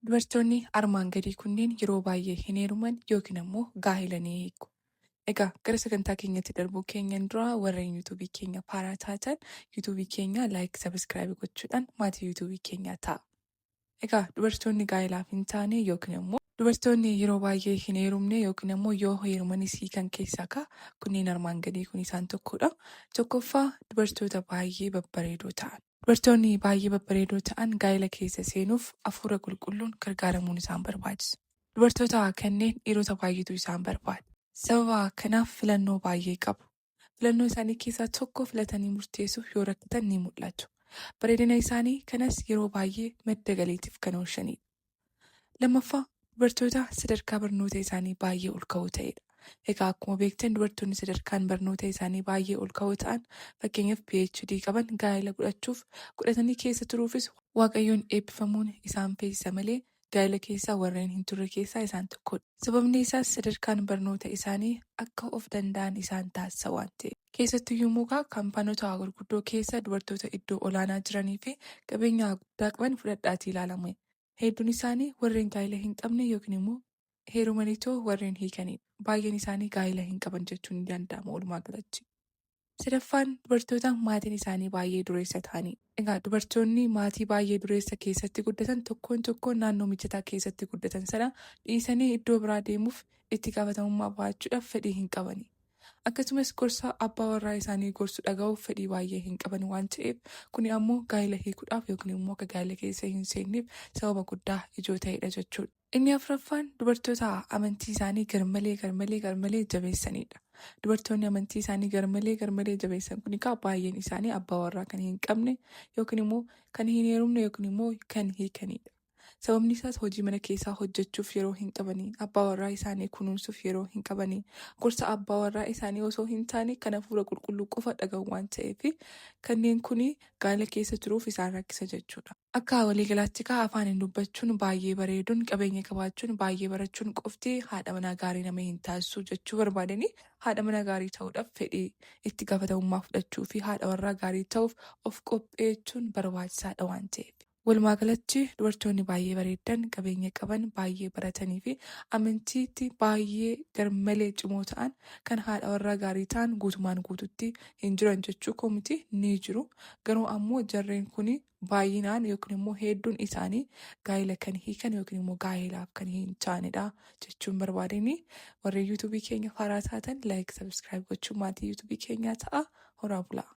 Dubartoonni armaan gadii kunneen yeroo baay'ee hin heeruman yookiin immoo gaa'ela ni hiiku. Egaa gara sagantaa keenyatti darbuu keenyan dura warreen yuutuubii keenya haaraa taatan yuutuubii keenya laayik sabiskiraayib gochuudhaan maatii yuutuubii keenyaa ta'a. Egaa dubartoonni gaa'elaaf hin taane yookiin immoo dubartoonni yeroo baay'ee hin heerumne yookiin immoo yoo heerumanis hiikan keessaa kunneen armaan gadii kun isaan tokkodha. Tokkoffaa dubartoota baay'ee babbareedoo ta'an. Dubartoonni baay'ee babbareedoo ta'an gaa'ela keessa seenuuf hafuura qulqulluun gargaaramuun isaan barbaachisa. Dubartoota kanneen dhiirota baay'eetu isaan barbaada. Sababa kanaaf filannoo baay'ee qabu. Filannoo isaanii keessaa tokko filatanii murteessuuf yoo rakkatan ni mul'atu. Bareedina isaanii kanas yeroo baay'ee madda galiitiif kan oolchanidha. Lammaffaa dubartoota sadarkaa barnoota isaanii baay'ee ol ka'oo ta'edha. Egaa akkuma beektan dubartoonni sadarkaan barnoota isaanii baay'ee ol ka'oo ta'an fakkeenyaaf PhD qaban gaa'ela godhatanii keessa turuufis waaqayyoon eebbifamuun isaan feesisa malee gaa'ela keessaa warreen hin turre keessaa isaan tokkodha. Sababni isaas sadarkaan barnoota isaanii akka of danda'an isaan taasisa waan ta'eef. Keessattuu mukaa kaampaanota gurguddoo keessa dubartoota iddoo olaanaa jiranii fi qabeenya guddaa qaban fudhadhaatii ilaalama. Hedduun isaanii warreen gaa'ela hin qabne yookiin immoo heerumaniitoo warreen hiikanidha. Baay'een isaanii gaa'ela hin qaban jechuun ni danda'ama walumaa galatti. Sadaffaan dubartoota maatiin isaanii baay'ee dureessa ta'anidha. Egaa dubartoonni maatii baay'ee dureessa keessatti guddatan tokkoon naannoo mijataa keessatti guddatan sana dhiisanii iddoo biraa deemuuf itti gaafatamummaa ba'achuudhaaf fedhii hin qabani. Akkasumas gorsa abbaa warraa isaanii gorsu dhaga'uuf fedhii baay'ee hin qaban waan ta'eef kuni ammoo gaa'ela hiikuudhaaf yookiin immoo akka gaa'ela keessa hin seenneef sababa guddaa ijoo ta'edha jechuudha. Inni afuraffaan dubartoota amantii isaanii garmalee jabeessanidha. Dubartoonni amantii isaanii garmalee jabeessan kun baay'een isaanii abbaa warraa kan hin qabne yookiin immoo kan hin heerumne yookiin immoo kan hiikanidha. Sababni isaas hojii mana keessaa hojjechuuf yeroo hin qabanii, abbaa warraa isaanii kunuunsuuf yeroo hin qabanii, gorsa abbaa warraa isaanii osoo hin taane kan hafuura qulqulluu qofa dhaga'u waan ta'eef kanneen kun gaa'ela keessa turuuf isaan rakkisa jechuudha. Akka waliigalaatti afaaniin dubbachuun baay'ee bareeduun qabeenya qabaachuun baay'ee barachuun qofti haadha manaa gaarii nama hin taasisu jechuu barbaadanii haadha manaa gaarii ta'uudhaaf fedhii itti gaafatamummaa fudhachuu fi haadha warraa gaarii ta'uuf of qopheechuun barbaachisaadha waan ta'eef. Walumaa galatti dubartoonni baay'ee bareedan qabeenya qaban baay'ee baratanii fi amantiitti baay'ee garmalee cimoo ta'an kan haadha warraa gaarii ta'an guutumaan guututti hin jiran jechuu koo miti ni jiru. Garuu ammoo jarreen kun baay'inaan yookiin immoo hedduun isaanii gaa'ela kan hiikan yookiin immoo gaa'elaaf kan hin taanedha jechuun barbaadanii warreen yuutuubii keenya haaraa taatan laayik sabiskiraayib gochuun maatii yuutuubii keenyaa ta'a. Horaa bulaa.